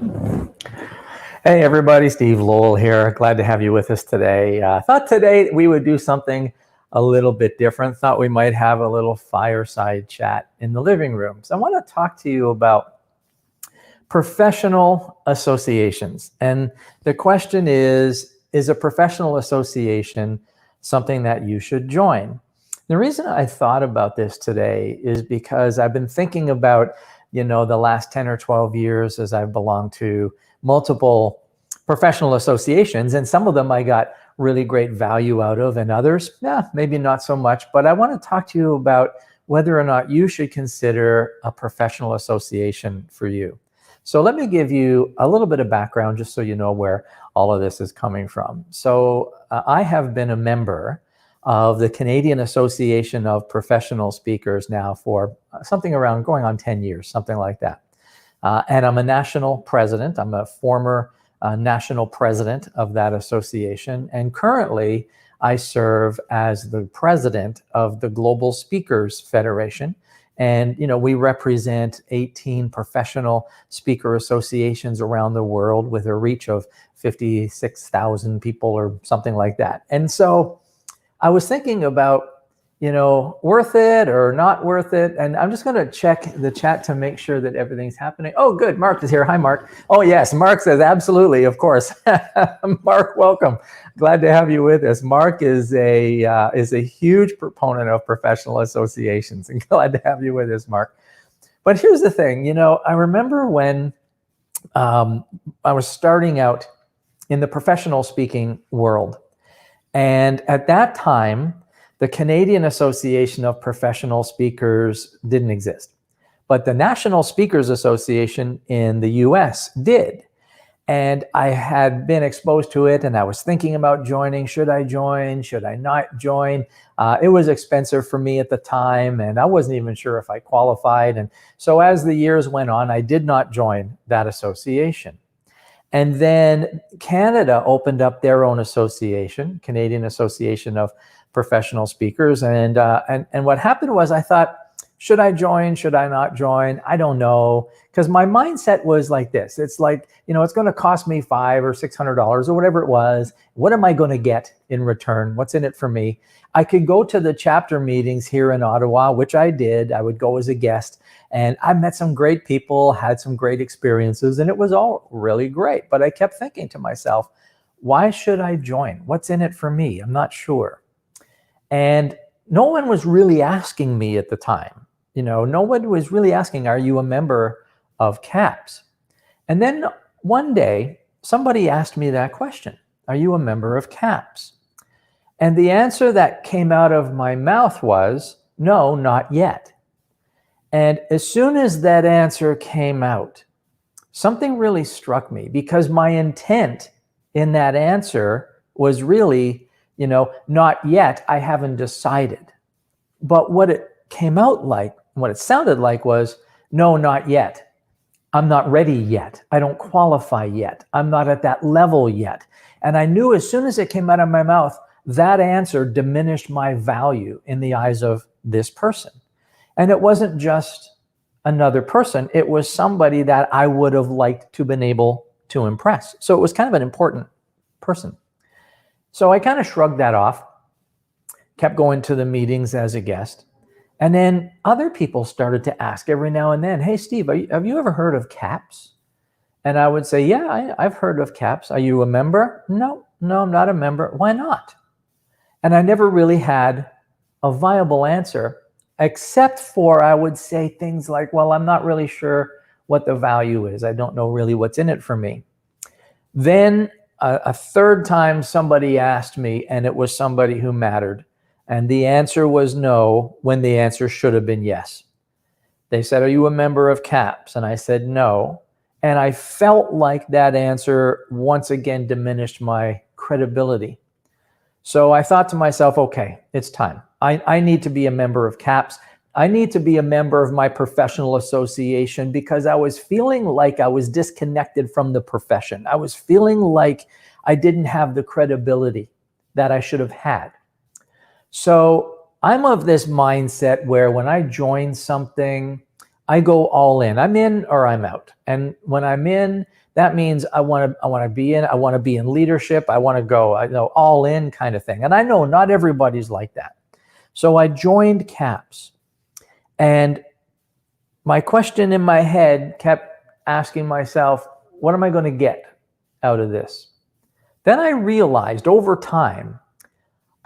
Hey everybody, Steve Lowell here. Glad to have you with us today. Thought today we would do something a little bit different. Thought we might have a little fireside chat in the living room. So I want to talk to you about professional associations. And the question is a professional association something that you should join? The reason I thought about this today is because I've been thinking about, the last 10 or 12 years as I've belonged to multiple professional associations, and some of them I got really great value out of, and others, maybe not so much. But I want to talk to you about whether or not you should consider a professional association for you. So let me give you a little bit of background just so you know where all of this is coming from. So I have been a member of the Canadian Association of Professional Speakers now for something around going on 10 years, something like that. And I'm a national president. I'm a former national president of that association. And currently, I serve as the president of the Global Speakers Federation. And, we represent 18 professional speaker associations around the world with a reach of 56,000 people or something like that. And so I was thinking about, worth it or not worth it. And I'm just going to check the chat to make sure that everything's happening. Oh, good. Mark is here. Hi, Mark. Oh, yes. Mark says, absolutely. Of course. Mark, welcome. Glad to have you with us. Mark is a huge proponent of professional associations, and glad to have you with us, Mark. But here's the thing, I remember when I was starting out in the professional speaking world. And at that time, the Canadian Association of Professional Speakers didn't exist, but the National Speakers Association in the US did. And I had been exposed to it, and I was thinking about joining. Should I join? Should I not join? It was expensive for me at the time, and I wasn't even sure if I qualified. And so as the years went on, I did not join that association. And then Canada opened up their own association, Canadian Association of Professional Speakers. And what happened was I thought, should I join? Should I not join? I don't know. Because my mindset was like this. It's like, it's going to cost me $500 or $600 or whatever it was. What am I going to get in return? What's in it for me? I could go to the chapter meetings here in Ottawa, which I did. I would go as a guest. And I met some great people, had some great experiences, and it was all really great. But I kept thinking to myself, why should I join? What's in it for me? I'm not sure. And no one was really asking me at the time. No one was really asking, are you a member of CAPS? And then one day, somebody asked me that question, are you a member of CAPS? And the answer that came out of my mouth was, no, not yet. And as soon as that answer came out, something really struck me, because my intent in that answer was really, not yet, I haven't decided. But what it came out like, what it sounded like was, no, not yet. I'm not ready yet. I don't qualify yet. I'm not at that level yet. And I knew as soon as it came out of my mouth, that answer diminished my value in the eyes of this person. And it wasn't just another person. It was somebody that I would have liked to been able to impress. So it was kind of an important person. So I kind of shrugged that off, kept going to the meetings as a guest. And then other people started to ask every now and then, hey, Steve, have you ever heard of CAPS? And I would say, yeah, I've heard of CAPS. Are you a member? No, I'm not a member. Why not? And I never really had a viable answer, except for I would say things like, well, I'm not really sure what the value is. I don't know really what's in it for me. Then a third time somebody asked me, and it was somebody who mattered. And the answer was no, when the answer should have been yes. They said, are you a member of CAPS? And I said, no. And I felt like that answer once again diminished my credibility. So I thought to myself, okay, it's time. I need to be a member of CAPS. I need to be a member of my professional association, because I was feeling like I was disconnected from the profession. I was feeling like I didn't have the credibility that I should have had. So I'm of this mindset where when I join something, I go all in. I'm in or I'm out. And when I'm in, That means I want to be in leadership. I want to go, all in kind of thing. And I know not everybody's like that. So I joined CAPS, and my question in my head kept asking myself, what am I going to get out of this? Then I realized over time,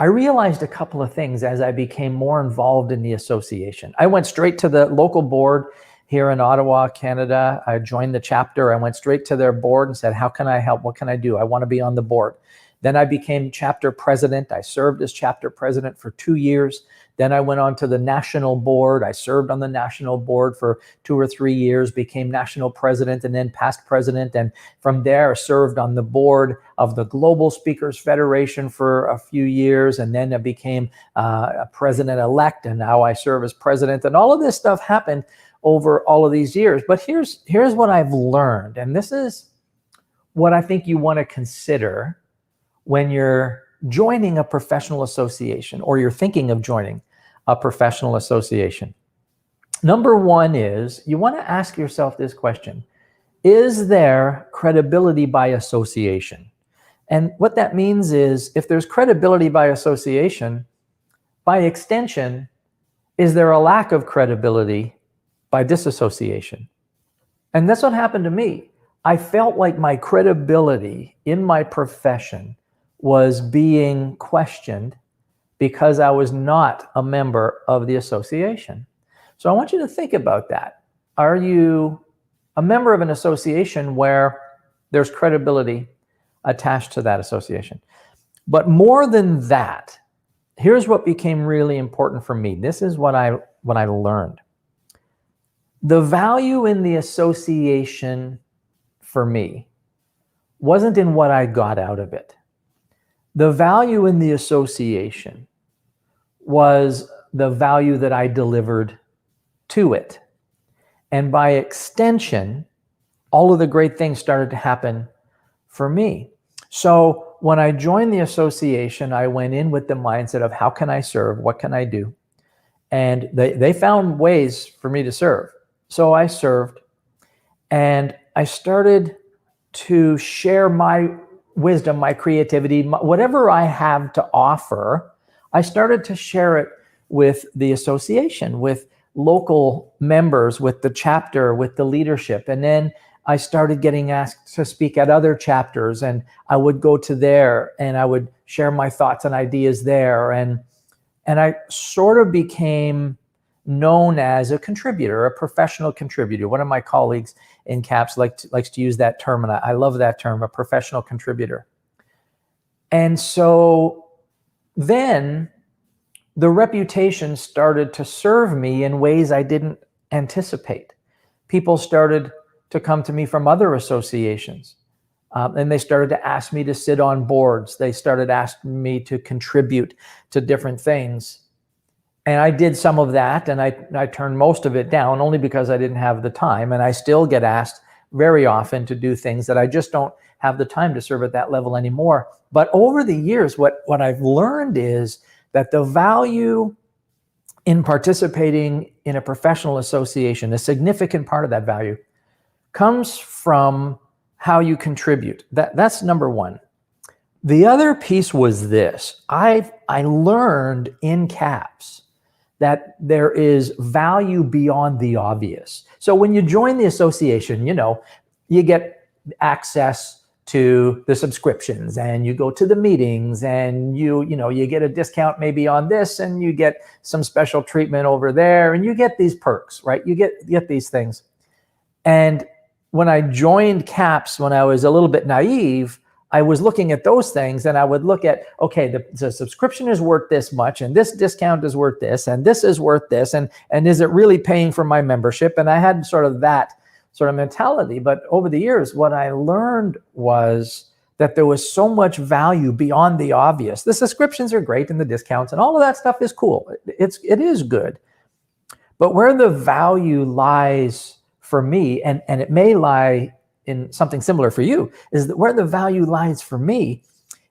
a couple of things as I became more involved in the association. I went straight to the local board here in Ottawa, Canada. I joined the chapter. I went straight to their board and said, how can I help? What can I do? I want to be on the board. Then I became chapter president. I served as chapter president for 2 years. Then I went on to the national board. I served on the national board for 2 or 3 years, became national president and then past president. And from there, I served on the board of the Global Speakers Federation for a few years. And then I became a president-elect, and now I serve as president. And all of this stuff happened over all of these years. But here's what I've learned. And this is what I think you want to consider when you're joining a professional association, or you're thinking of joining a professional association. Number one is you want to ask yourself this question: is there credibility by association? And what that means is, if there's credibility by association, by extension, is there a lack of credibility by disassociation? And that's what happened to me. I felt like my credibility in my profession was being questioned because I was not a member of the association. So I want you to think about that. Are you a member of an association where there's credibility attached to that association? But more than that, here's what became really important for me. This is what I learned. The value in the association for me wasn't in what I got out of it. The value in the association was the value that I delivered to it. And by extension, all of the great things started to happen for me. So when I joined the association, I went in with the mindset of, how can I serve? What can I do? And they found ways for me to serve. So I served, and I started to share my wisdom, my creativity, whatever I have to offer. I started to share it with the association, with local members, with the chapter, with the leadership. And then I started getting asked to speak at other chapters, and I would go to there and I would share my thoughts and ideas there. And I sort of became known as a contributor, a professional contributor. One of my colleagues in CAPS likes to use that term, and I love that term, a professional contributor. And so then the reputation started to serve me in ways I didn't anticipate. People started to come to me from other associations, and they started to ask me to sit on boards. They started asking me to contribute to different things. And I did some of that, and I turned most of it down only because I didn't have the time. And I still get asked very often to do things that I just don't have the time to serve at that level anymore. But over the years, what I've learned is that the value in participating in a professional association, a significant part of that value, comes from how you contribute. That's number one. The other piece was this. I learned in CAPS that there is value beyond the obvious. So when you join the association, you get access to the subscriptions, and you go to the meetings, and you get a discount maybe on this, and you get some special treatment over there, and you get these perks, right? You get these things. And when I joined CAPS, when I was a little bit naive, I was looking at those things, and I would look at, okay, the subscription is worth this much, and this discount is worth this, and this is worth this, and is it really paying for my membership? And I had sort of that sort of mentality. But over the years, what I learned was that there was so much value beyond the obvious. The subscriptions are great, and the discounts and all of that stuff is cool. It is good. But where the value lies for me, and it may lie in something similar for you, is that where the value lies for me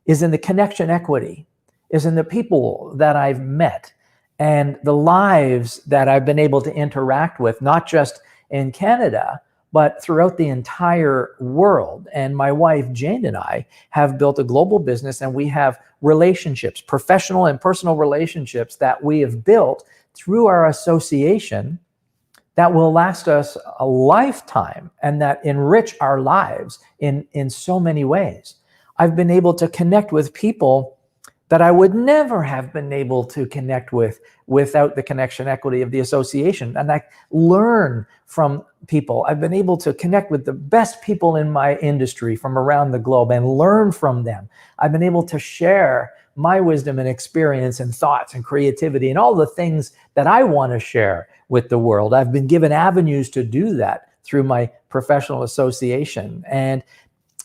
is in the connection equity, is in the people that I've met and the lives that I've been able to interact with, not just in Canada, but throughout the entire world. And my wife, Jane, and I have built a global business, and we have relationships, professional and personal relationships that we have built through our association that will last us a lifetime and that enrich our lives in so many ways. I've been able to connect with people that I would never have been able to connect with without the connection equity of the association. And I learn from people. I've been able to connect with the best people in my industry from around the globe and learn from them. I've been able to share my wisdom and experience and thoughts and creativity and all the things that I want to share with the world. I've been given avenues to do that through my professional association. And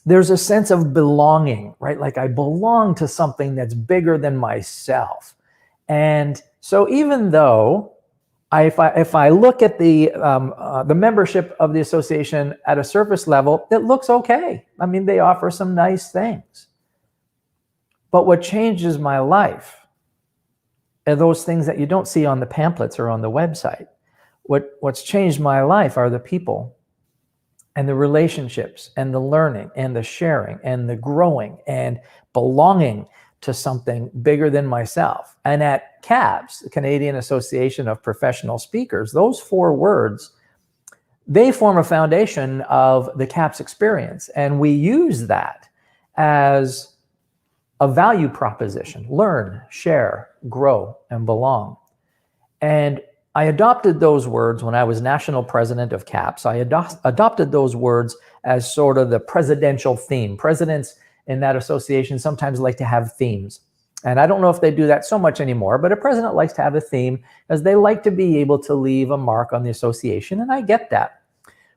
there's a sense of belonging, right? Like I belong to something that's bigger than myself. And so even though if I look at the membership of the association at a surface level, it looks okay. I mean, they offer some nice things. But what changes my life are those things that you don't see on the pamphlets or on the website. What's changed my life are the people and the relationships and the learning and the sharing and the growing and belonging to something bigger than myself. And at CAPS, the Canadian Association of Professional Speakers, those 4 words, they form a foundation of the CAPS experience. And we use that as a value proposition: learn, share, grow, and belong. And I adopted those words when I was national president of CAPS. I adopted those words as sort of the presidential theme. Presidents in that association sometimes like to have themes. And I don't know if they do that so much anymore, but a president likes to have a theme as they like to be able to leave a mark on the association, and I get that.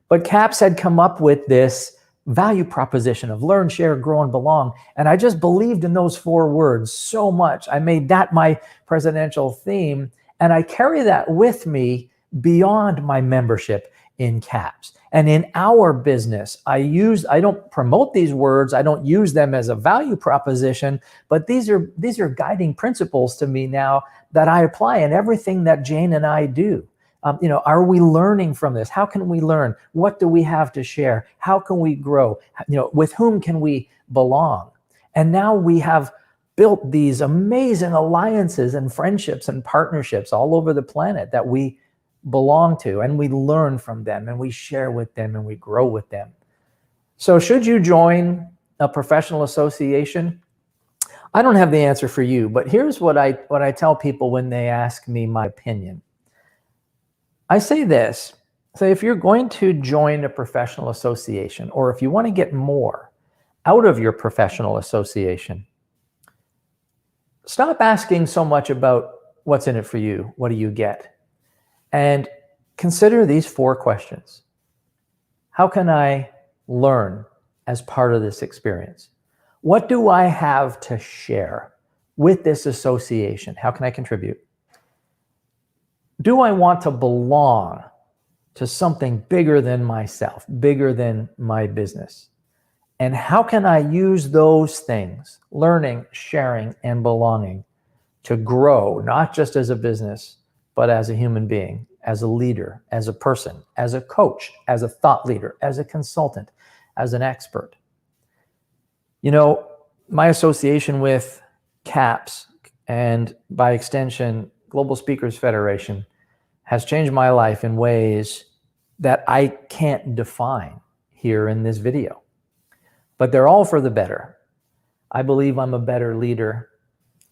But CAPS had come up with this value proposition of learn, share, grow, and belong. And I just believed in those 4 words so much. I made that my presidential theme. And I carry that with me beyond my membership in CAPS. And in our business, I don't promote these words. I don't use them as a value proposition, but these are guiding principles to me now that I apply in everything that Jane and I do. Are we learning from this? How can we learn? What do we have to share? How can we grow? With whom can we belong? And now we have built these amazing alliances and friendships and partnerships all over the planet that we belong to, and we learn from them, and we share with them, and we grow with them. So should you join a professional association? I don't have the answer for you, but here's what I tell people when they ask me my opinion. I say this: if you're going to join a professional association, or if you want to get more out of your professional association, stop asking so much about what's in it for you, what do you get, and consider these 4 questions. How can I learn as part of this experience? What do I have to share with this association? How can I contribute? Do I want to belong to something bigger than myself, bigger than my business? And how can I use those things, learning, sharing, and belonging, to grow, not just as a business, but as a human being, as a leader, as a person, as a coach, as a thought leader, as a consultant, as an expert? My association with CAPS, and by extension, Global Speakers Federation, has changed my life in ways that I can't define here in this video. But they're all for the better. I believe I'm a better leader.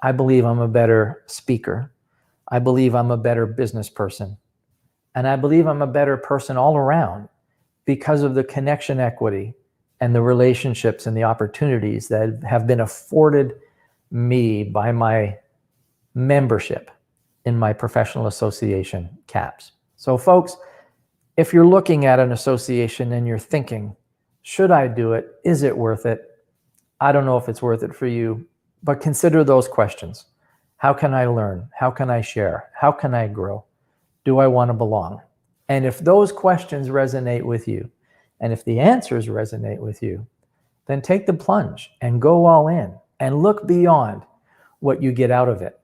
I believe I'm a better speaker. I believe I'm a better business person. And I believe I'm a better person all around because of the connection equity and the relationships and the opportunities that have been afforded me by my membership in my professional association, CAPS. So folks, if you're looking at an association and you're thinking, should I do it? Is it worth it? I don't know if it's worth it for you, but consider those questions. How can I learn? How can I share? How can I grow? Do I want to belong? And if those questions resonate with you, and if the answers resonate with you, then take the plunge and go all in and look beyond what you get out of it.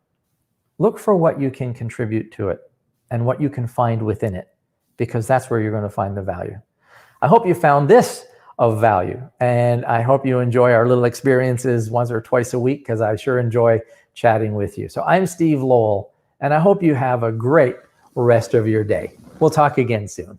Look for what you can contribute to it and what you can find within it, because that's where you're going to find the value. I hope you found this of value, and I hope you enjoy our little experiences once or twice a week, because I sure enjoy chatting with you. So I'm Steve Lowell, and I hope you have a great rest of your day. We'll talk again soon.